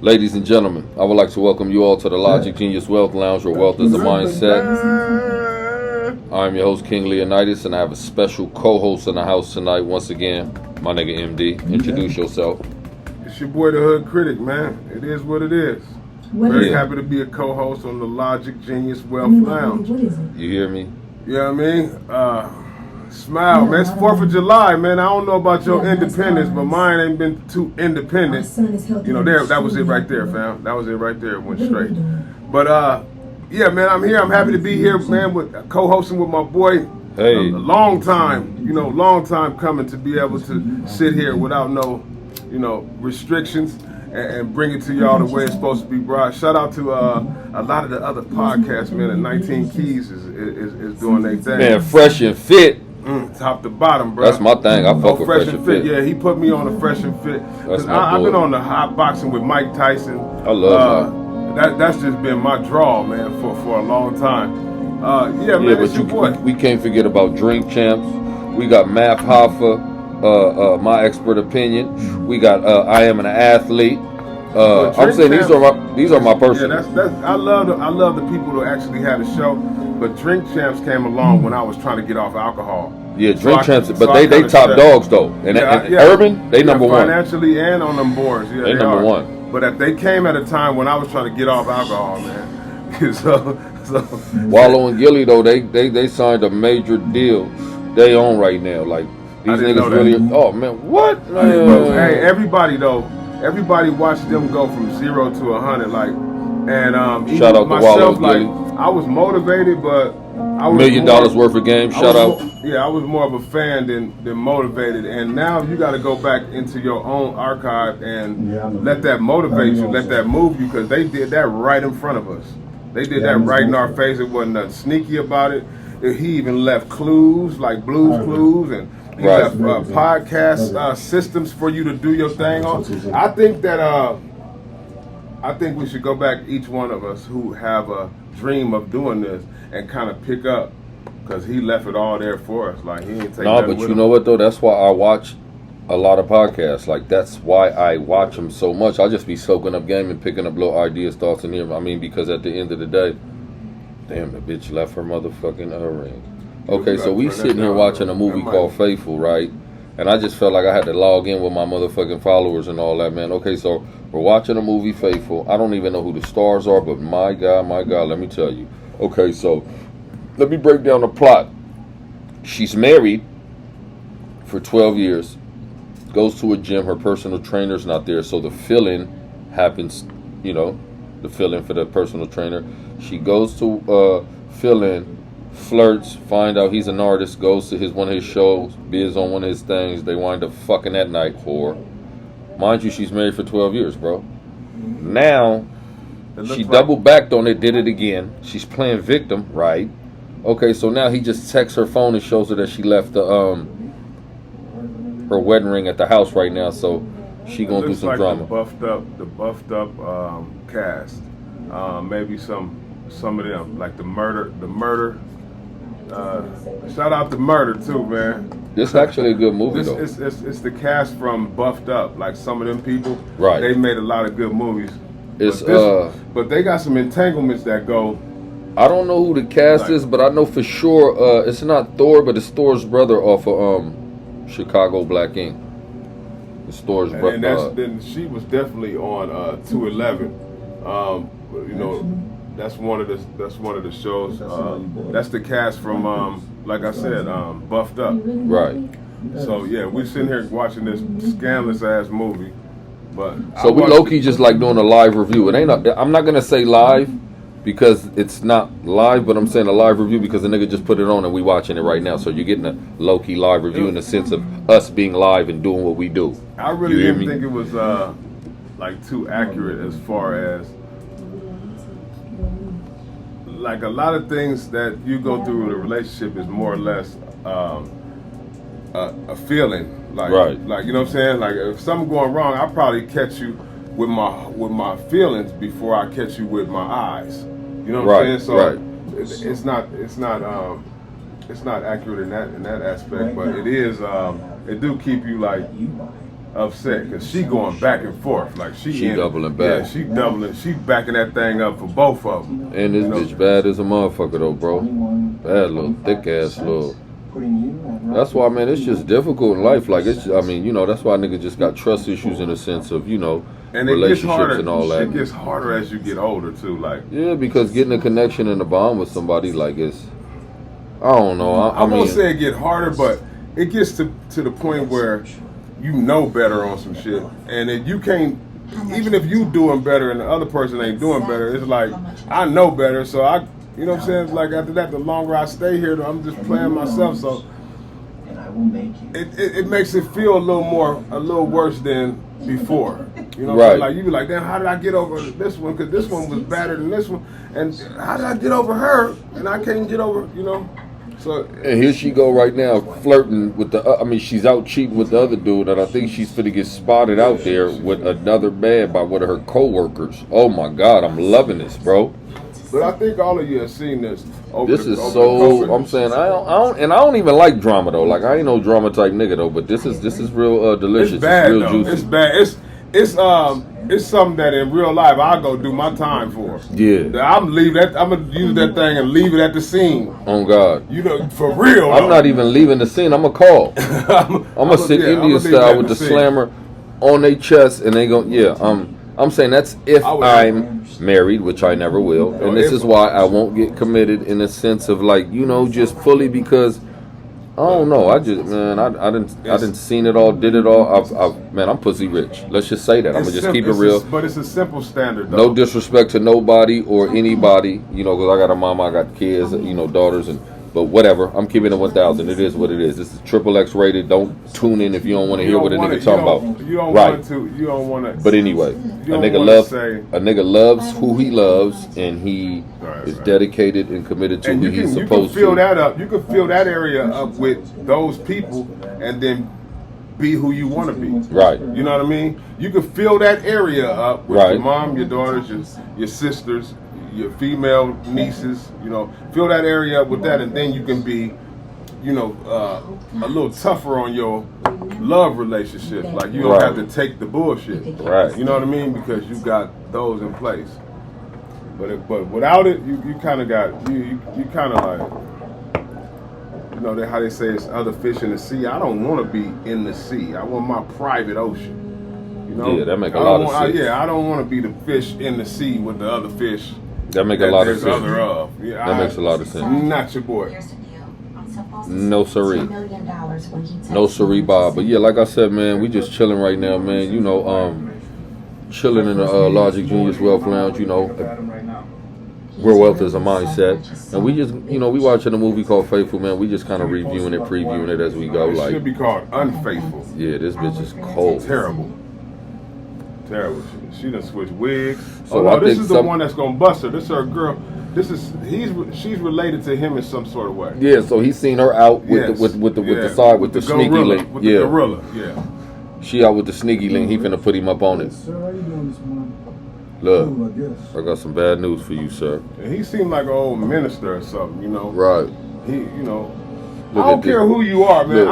Ladies and gentlemen, I would like to welcome you all to the Logic Genius Wealth Lounge, where wealth is a mindset. I'm your host, King Leonidas, and I have a special co-host in the house tonight. Once again, my nigga MD. Introduce yourself. It's your boy, the Hood Critic, man. It is what it is. Very happy to be a co-host on the Logic Genius Wealth Lounge. You hear me? You know what I mean? Smile, man. It's 4th of July, man. I don't know about your independence, but mine ain't been too independent. You know, that was it right there, fam. That was it right there. It went straight. But, yeah, man, I'm here. I'm happy to be here, man, with co-hosting with my boy. Hey. A long time coming to be able to sit here without no, restrictions and bring it to y'all the way it's supposed to be brought. Shout out to a lot of the other podcasts, man. And 19 Keys is doing their thing. Man, fresh and fit. Top to bottom, bro. That's my thing. I fuck with fresh and fit. Yeah, he put me on the fresh and fit. That's my I've boy. been on the hot boxing with Mike Tyson. I love that's just been my draw, man, for a long time. Yeah, man, but it's your boy. we can't forget about Drink Champs. We got Math Hoffa, my expert opinion. We got I Am an Athlete. I'm saying these are my personal. Yeah, I love the people who actually had a show. But Drink Champs came along when I was trying to get off alcohol. Yeah, Drink Champs, but they top dogs though. And Urban, they number one. Financially and on them boards. Yeah, they number one. But they came at a time when I was trying to get off alcohol, man. so Wallow and Gilly though, they signed a major deal. They own right now. Like these niggas really. Oh man, what? Man. Hey, everybody watched them go from 0 to 100. Like, and shout out to Wallow and Gilly. I was motivated, but I was $1 million worth of games. Shout out. I was more of a fan than motivated. And now you got to go back into your own archive and let that motivate you, let that move you, because they did that right in front of us. They did that right in our face. It wasn't nothing sneaky about it. He even left clues, like Blues Clues, and he left podcast systems for you to do your thing on. I think we should go back, each one of us who have a dream of doing this, and kind of pick up, because he left it all there for us. Like, he didn't take No, but you know what though? That's why I watch a lot of podcasts. Like, that's why I watch them so much. I'll just be soaking up game and picking up little ideas, thoughts in here. I mean, because at the end of the day, damn, the bitch left her motherfucking ring. Okay, so we sitting here watching a movie called Faithful, right? And I just felt like I had to log in with my motherfucking followers and all that, man. Okay, so we're watching a movie, Faithful. I don't even know who the stars are, but my God, let me tell you. Okay, so let me break down the plot. She's married for 12 years, goes to a gym, her personal trainer's not there, so the fill-in happens, the fill-in for the personal trainer. She goes to fill-in, flirts, find out he's an artist, goes to one of his shows, bids on one of his things. They wind up fucking that night, whore. Mind you, she's married for 12 years, bro. Now, she doubled backed on it, did it again. She's playing victim, right? Okay, so now he just texts her phone and shows her that she left her wedding ring at the house right now, so she gonna do some drama. The buffed up cast. Maybe some of them, like the murder. Shout out to Murder too, man. This is actually a good movie though. It's the cast from Buffed Up, like some of them people. Right. They made a lot of good movies. But they got some entanglements that go. I don't know who the cast is, but I know for sure it's not Thor, but it's Thor's brother off of Chicago Black Ink. It's Thor's brother. Then she was definitely on 211. That's one of the shows. That's the cast from like I said, Buffed Up. Right. So yeah, we sitting here watching this scandalous ass movie. But so we low key just like doing a live review. It ain't. I'm not gonna say live because it's not live, but I'm saying a live review because the nigga just put it on and we watching it right now. So you're getting a low key live review in the sense of us being live and doing what we do. I really didn't think it was like too accurate as far as. Like a lot of things that you go through in a relationship is more or less a feeling. Like, like, you know what I'm saying? Like, if something going wrong, I'll probably catch you with my feelings before I catch you with my eyes. You know what I'm saying? So it's not accurate in that aspect, but it is. It do keep you like upset because she going back and forth. Like she doubling back. Yeah, she doubling. She backing that thing up for both of them. And this bitch bad as a motherfucker though, bro. Bad little thick ass little. That's why, man, it's just difficult in life. Like it's, I mean, you know, that's why niggas just got trust issues in a sense of, you know, and relationships and all that. It gets harder as you get older too. Like yeah, because getting a connection and a bond with somebody, like it's, I don't know. I won't say it get harder, but it gets to the point where you know better on some shit, and if you can't, even if you doing better and the other person ain't doing better, it's like I know better, so I, you know what I'm saying? Like after that, the longer I stay here, I'm just playing myself, so it makes it feel a little worse than before. You know what I'm saying? Like you be like, damn, how did I get over this one? Because this one was better than this one, and how did I get over her? And I can't get over, you know. So, and here she go right now flirting with the. I mean, she's out cheating with the other dude, and I think she's finna get spotted out there with another man by one of her co-workers. Oh my God, I'm loving this, bro. But I think all of you have seen this. This is so. I'm saying I don't even like drama though. Like I ain't no drama type nigga though. But this is real delicious. It's bad, real though. juicy. It's bad. It's something that in real life I go do my time for. Yeah. I'm gonna use that thing and leave it at the scene. Oh God. You know, for real. I'm not even leaving the scene. I'm gonna call. I'm gonna sit Indian style with the slammer on their chest, and they go, yeah. I'm saying that's if I'm married, which I never will, and this is why I won't get committed in a sense of like, you know, just fully because I don't know. I just, man, I didn't seen it all, did it all. Man, I'm pussy rich. Let's just say that. I'm gonna just keep it real. But it's a simple standard, though. No disrespect to nobody or anybody, you know, because I got a mama, I got kids, you know, daughters, but whatever. I'm keeping it 1,000. It is what it is. This is XXX rated. Don't tune in if you don't want to hear what a nigga talking about. You don't want to. You don't want to. But anyway, a nigga loves who he loves, and he is dedicated and committed to who he's supposed to. You can fill that up. You can fill that area up with those people, and then be who you want to be. Right. You know what I mean? You can fill that area up with your mom, your daughters, your sisters, your female nieces, you know, fill that area up with that, and then you can be, you know, a little tougher on your love relationships. Like you don't have to take the bullshit. Right. You know what I mean? Because you got those in place. But without it, you kind of got you kind of like, you know, how they say it's other fish in the sea. I don't want to be in the sea. I want my private ocean. You know? Yeah, that make a lot of sense. I don't want to be the fish in the sea with the other fish. That makes a lot of sense. That makes a lot of sense. Not your boy. No siree. No siree, Bob. But yeah, like I said, man, we just chilling right now, man. You know, chilling in the Logic Genius Wealth Lounge. You know, where wealth is a mindset, and we just, you know, we watching a movie called Faithful, man. We just kind of reviewing it, previewing it as we go. It should be called Unfaithful. Yeah, this bitch is cold. Terrible. She done switched wigs. So this is the one that's gonna bust her. This is her girl. She's related to him in some sort of way. Yeah, so he's seen her out with the sneaky link. With the gorilla. Yeah. She out with the sneaky link. He finna put him up on it. Look, I got some bad news for you, sir. And he seemed like an old minister or something, you know. Right. He, you know. I don't care who you are, man.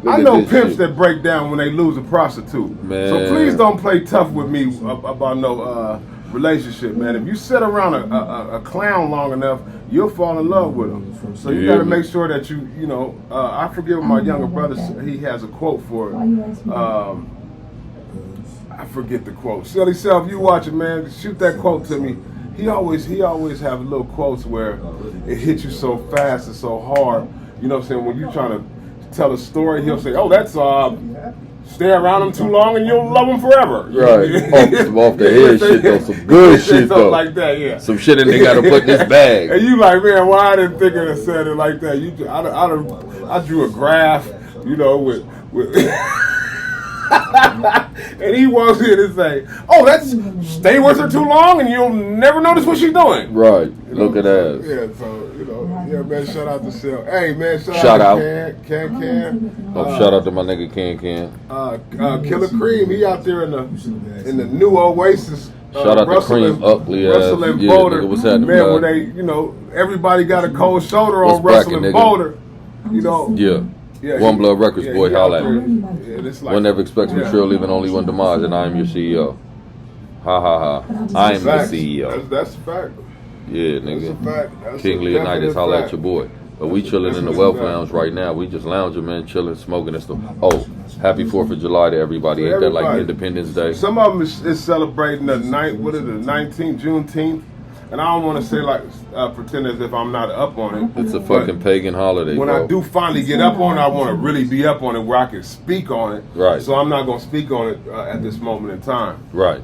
I know pimps that break down when they lose a prostitute. Man. So please don't play tough with me about no relationship, man. If you sit around a clown long enough, you'll fall in love with him. So you got to make sure that you know. I forget what my younger brother, he has a quote for it. I forget the quote. Silly self, you watch it, man. Shoot that quote to me. He always have little quotes where it hits you so fast and so hard. You know what I'm saying? When you're trying to tell a story, he'll say, "Oh, that's stay around him too long and you'll love him forever." Right. off the head shit though, some good shit though. Like that, yeah. Some shit in they gotta put in this bag. And you like, man, why I didn't think of it said it like that? I drew a graph, you know, with and he walks in and say, "Oh, that's stay with her too long and you'll never notice what she's doing." Right. You know? Look at that. Yeah, so, you know, yeah, man, shout out to Sel. Hey, man, shout out to Can. Shout out to my nigga Can. Killer Cream, he out there in the new Oasis. Shout out to Cream, ugly ass. Wrestling Boulder. Nigga, what's happening, man, where they, you know, everybody got a cold shoulder on wrestling Boulder. You know. Yeah. One Blood Records, boy, holla at me. Like, One never expects betrayal, leaving only one demise, and I am your CEO. Ha ha ha. I am the CEO. That's a fact. Yeah, nigga. That's a fact. That's King Leonidas, holla at your boy. But we chilling in the Wealth fact. Lounge right now. We just lounging, man, chilling, smoking and stuff. Oh, happy 4th of July to everybody. Ain't that like Independence Day? Some of them is celebrating the 19th, Juneteenth. And I don't want to say like pretend as if I'm not up on it. It's a fucking pagan holiday, when bro. I do finally get up on it, I want to really be up on it where I can speak on it. Right. So I'm not going to speak on it at this moment in time. Right.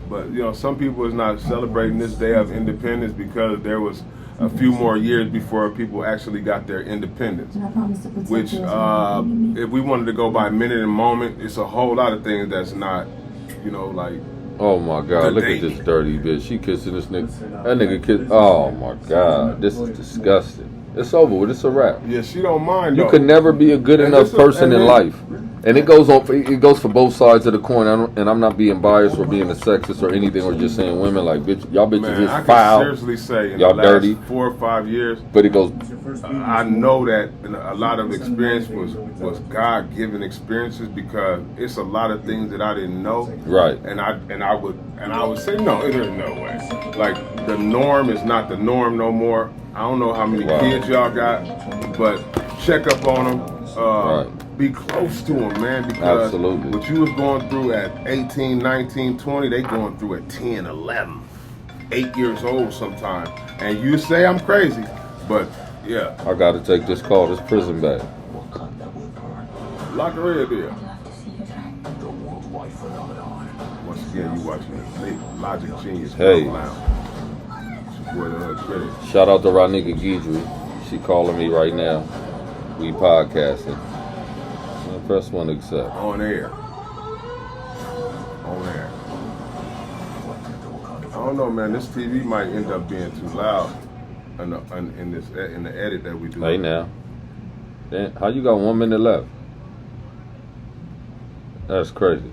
But, you know, some people is not celebrating this day of independence because there was a few more years before people actually got their independence. Which, if we wanted to go by minute and moment, it's a whole lot of things that's not, you know, like... Oh my God! Look at this dirty bitch. She kissing this nigga. That nigga kiss. Oh my God! This is disgusting. It's over with. It's a wrap. Yeah, she don't mind. You could never be a good enough person in life, and it goes on. It goes for both sides of the coin. And I'm not being biased or being a sexist or anything, or just saying women like bitch. Y'all bitches is foul. I can seriously say in y'all the last dirty. 4 or 5 years. But it goes. I know that a lot of experience was God-given experiences because it's a lot of things that I didn't know. Right. And I would say no, there's no way. Like the norm is not the norm no more. I don't know how many kids y'all got, but check up on them. Right. Be close to them, man, because Absolutely. what you was going through at 18, 19, 20, they going through at 10, 11, 8 years old sometimes. And you say I'm crazy, but yeah. I got to take this call. This prison bag. Lock her in there. Once again, you watching the Logic Genius. Hey. Shout out to Ranika Guidry. She calling me right now. We podcasting. Press 1 to accept. On air. On air. I don't know, man. This TV might end up being too loud in the edit that we do. Hey now. Then how you got 1 minute left? That's crazy.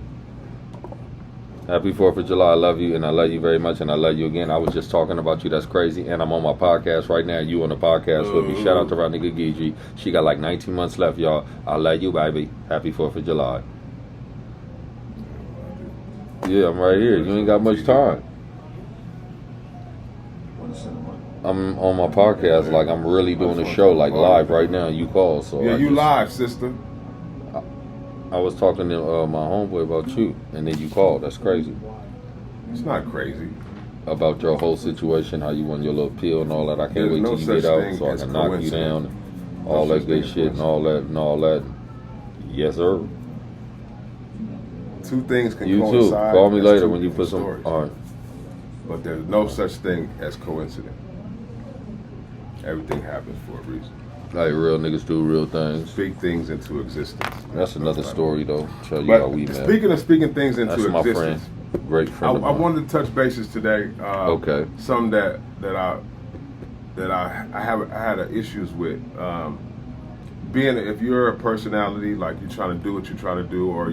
Happy 4th of July. I love you, and I love you very much, and I love you again. I was just talking about you. That's crazy. And I'm on my podcast right now. You on the podcast with me. Shout out to Ranika Guidry. She got like 19 months left, y'all. I love you, baby. Happy 4th of July. Yeah, I'm right here. You ain't got much time. I'm on my podcast like I'm really doing a show like live right now. You call, so yeah, you live, sister. I was talking to my homeboy about you, and then you called. That's crazy. It's not crazy. About your whole situation, how you want your little pill and all that. I can't wait till you get out so I can knock you down, and all that good shit and all that. Yes, sir. Two things can you coincide. Too. Call me later when you put some. All right. But there's no such thing as coincidence. Everything happens for a reason. Like real niggas do real things. Speak things into existence. That's another story though. Show you how we met. Speaking of speaking things into existence. That's my friend. Great friend of mine. I wanted to touch bases today. Okay. Some that I had issues with. Being if you're a personality, like you're trying to do what you're trying to do, or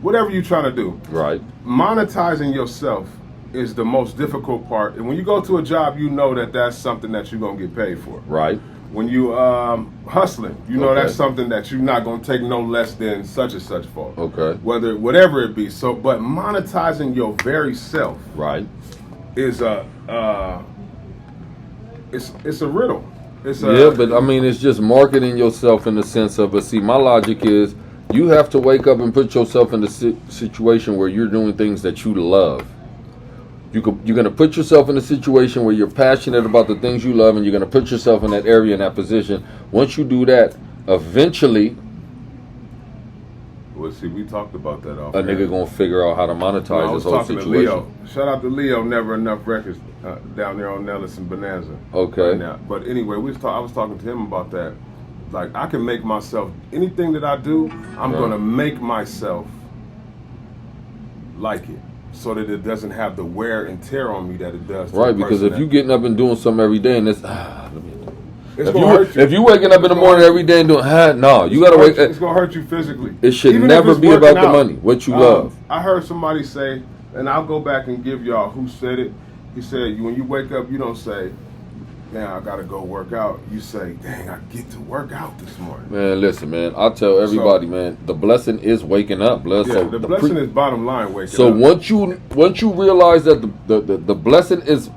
whatever you're trying to do. Right. Monetizing yourself is the most difficult part. And when you go to a job, you know that's something that you're gonna get paid for. Right. When you hustling, you know that's something that you're not gonna take no less than such and such for. Okay. Whatever it be. So, but monetizing your very self, right, is it's a riddle. But I mean, it's just marketing yourself in the sense of. But see, my logic is you have to wake up and put yourself in the situation where you're doing things that you love. You're going to put yourself in a situation where you're passionate about the things you love, and you're going to put yourself in that area, in that position. Once you do that, eventually, well, see, we talked about that. A nigga going to figure out how to monetize this whole situation. Leo. Shout out to Leo, Never Enough Records down there on Nellis and Bonanza. Okay. Right, but anyway, I was talking to him about that. Like, I can make myself, anything that I do, I'm going to make myself like it. So that it doesn't have the wear and tear on me that it does. Right, because if you getting up and doing something every day, and if you waking up in the morning every day and doing, no, you gotta wake up. It's gonna hurt you physically. It should never be about the money. What you love. I heard somebody say, and I'll go back and give y'all who said it. He said, when you wake up, you don't say, now I gotta go work out. You say, dang, I get to work out this morning. Man, listen, man. I tell everybody, man, the blessing is waking up, blood. Yeah, so the blessing is bottom line waking so up. So once you realize that the blessing is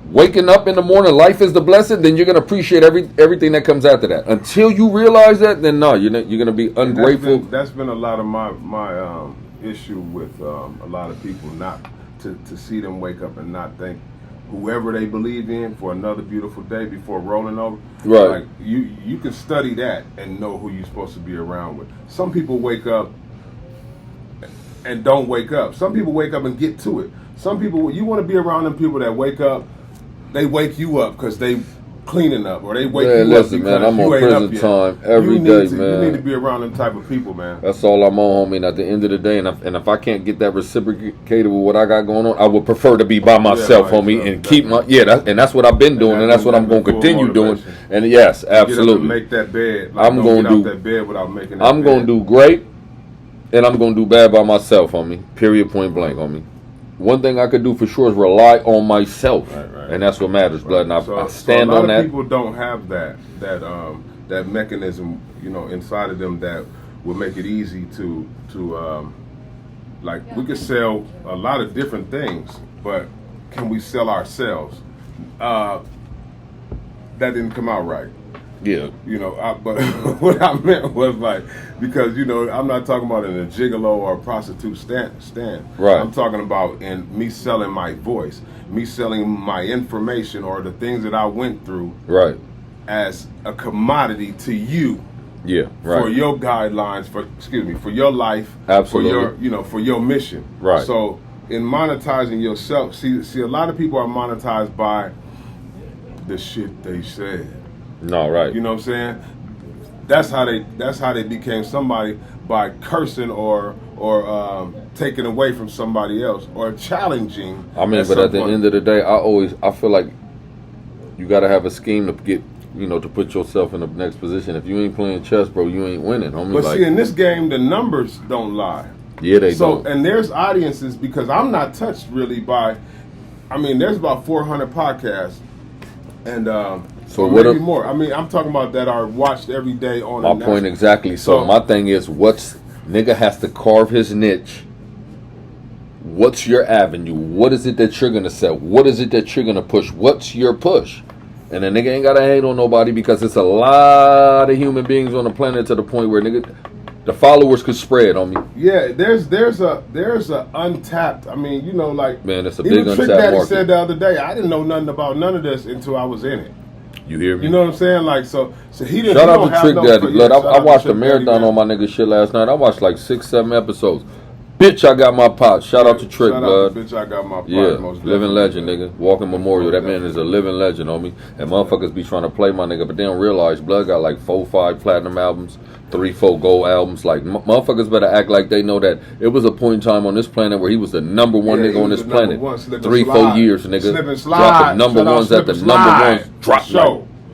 waking up in the morning, life is the blessing, then you're gonna appreciate everything that comes after that. Until you realize that, then no, you're gonna be ungrateful. That's been a lot of my issue with a lot of people, not to see them wake up and not thank whoever they believe in for another beautiful day before rolling over. Right. Like you can study that and know who you're supposed to be around with. Some people wake up and don't wake up. Some people wake up and get to it. Some people, you want to be around them people that wake up, they wake you up because they cleaning up, or they wake you listen, up because man, I'm you on ain't prison up yet. time every day, man. You need to be around them type of people, man. That's all I'm on, homie. And at the end of the day, and if I can't get that reciprocated with what I got going on, I would prefer to be by myself, homie, and keep my that's what I've been doing, and that's what I'm going to continue doing. And yes, absolutely. Make that bed. I'm going to do that bed without making. That I'm going to do great, and I'm going to do bad by myself, homie. Period. Point blank, homie. One thing I could do for sure is rely on myself, and that's what matters, blood. And I stand on that. A lot of people don't have that mechanism, inside of them that will make it easy to like, we could sell a lot of different things, but can we sell ourselves? That didn't come out right. Yeah. But what I meant was, like, because, I'm not talking about in a gigolo or a prostitute stand. Right. I'm talking about in me selling my voice, me selling my information or the things that I went through. Right. As a commodity to you. Yeah. Right. For your guidelines, for your life. Absolutely. For your mission. Right. So in monetizing yourself, see, a lot of people are monetized by the shit they said. No, right. You know what I'm saying? That's how they became somebody, by cursing or taking away from somebody else or challenging. But at the end of the day, I feel like you got to have a scheme to get, to put yourself in the next position. If you ain't playing chess, bro, you ain't winning, homie. But see, in this game, the numbers don't lie. Yeah, they don't. And there's audiences, because I'm not touched really by. There's about 400 podcasts, and so maybe more. I'm talking about that are watched every day on. My point exactly. So my thing is, nigga has to carve his niche. What's your avenue? What is it that you're gonna sell? What is it that you're gonna push? What's your push? And a nigga ain't gotta hate on nobody, because it's a lot of human beings on the planet to the point where the followers could spread on me. Yeah, there's a untapped. Man, it's a big untapped Trick Daddy market. Said the other day, I didn't know nothing about none of this until I was in it. You hear me? You know what I'm saying? Like, so he didn't. Shout out to Trick Daddy. Blood. I watched a marathon on my nigga shit last night. I watched like 6-7 episodes. Bitch, I got my pot. Shout out to Trick, blood. Bitch, I got my pot. Yeah, living legend, nigga. Walking memorial. That man is a living legend, homie. And motherfuckers be trying to play my nigga, but they don't realize blood got like 4-5 platinum albums, 3-4 gold albums. Like, motherfuckers better act like they know that it was a point in time on this planet where he was the number one nigga on this planet. 3-4 years, nigga. Dropping number ones at the number ones. Drop.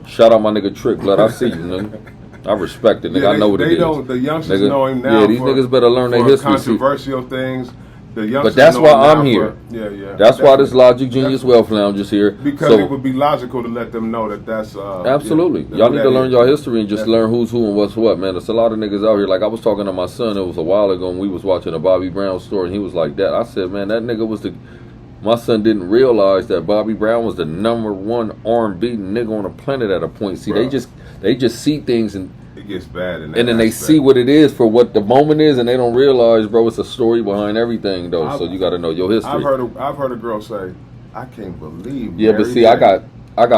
Shout out my nigga Trick, blood. I see you, nigga. I respect it, nigga. Yeah, I know what it is. The youngsters know him now. Yeah, these niggas better learn their history. Controversial things. But that's why I'm here. Yeah. That's why this Logic Genius Wealth Lounge is here. Because it would be logical to let them know that that's... absolutely. Y'all need to learn y'all history and just learn who's who and what's what, man. There's a lot of niggas out here. Like, I was talking to my son, it was a while ago, and we was watching a Bobby Brown story, and he was like that. I said, man, that nigga was my son didn't realize that Bobby Brown was the number one arm beating nigga on the planet at a point. See, they just see things and... It gets bad, and then they see what it is for what the moment is, and they don't realize, bro, it's a story behind everything, though. So you got to know your history. I've heard a girl say, "I can't believe." Yeah, but see, I got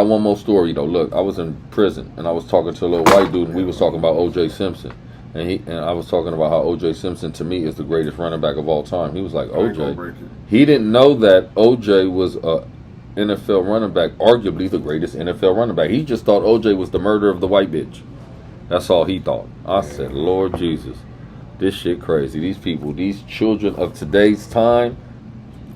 one more story though. Look, I was in prison, and I was talking to a little white dude, and we was talking about O.J. Simpson, and I was talking about how O.J. Simpson to me is the greatest running back of all time. He was like, O.J. He didn't know that O.J. was a NFL running back, arguably the greatest NFL running back. He just thought O.J. was the murderer of the white bitch. That's all he thought. I said, Lord Jesus, this shit crazy. These people, these children of today's time,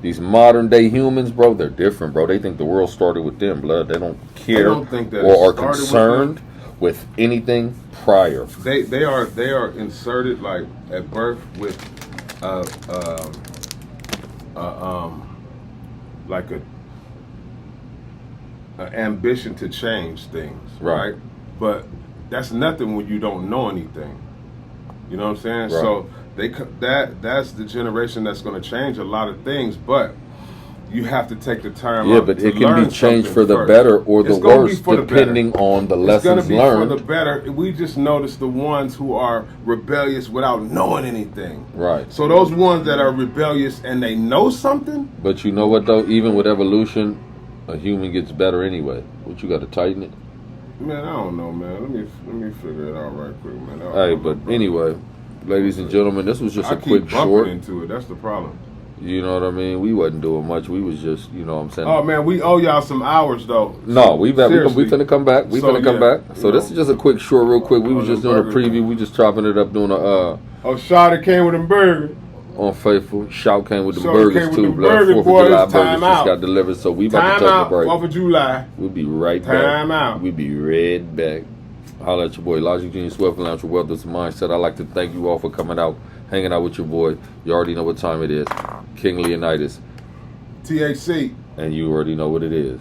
these modern day humans, bro, they're different, bro. They think the world started with them, blood. They don't care or are concerned with anything prior. They are inserted like at birth with like ambition to change things, right? But that's nothing when you don't know anything. You know what I'm saying? Right. So that's the generation that's going to change a lot of things, but you have to take the time. Yeah, but it can be changed for the first. better or the worse, the depending on the lessons learned. It's going to be learned. for the better. We just notice the ones who are rebellious without knowing anything. Right. So those ones that are rebellious and they know something. But you know what though? Even with evolution, a human gets better anyway. What, you got to tighten it? Man, I don't know, man. Let me figure it out right quick, man. Hey, but anyway, ladies and gentlemen, this was just a quick short. short. Into it. That's the problem. You know what I mean? We wasn't doing much. We was just, you know what I'm saying? Oh man, we owe y'all some hours though. No, we finna come back. We finna come back. So this is just a quick short, real quick. We was just doing a preview. We just chopping it up, doing a Oh, Shawty came with them burgers. On Faithful. Shout came with the Shawty burgers too, blood. 4th of July burgers just got delivered. So we about to take a break. 4th of July. We'll be right back. Time out. We'll be right back. Holla at your boy, Logic Genius, Wealth and Financial Wealth. This mindset. I'd like to thank you all for coming out, hanging out with your boy. You already know what time it is. King Leonidas. T.H.C. And you already know what it is.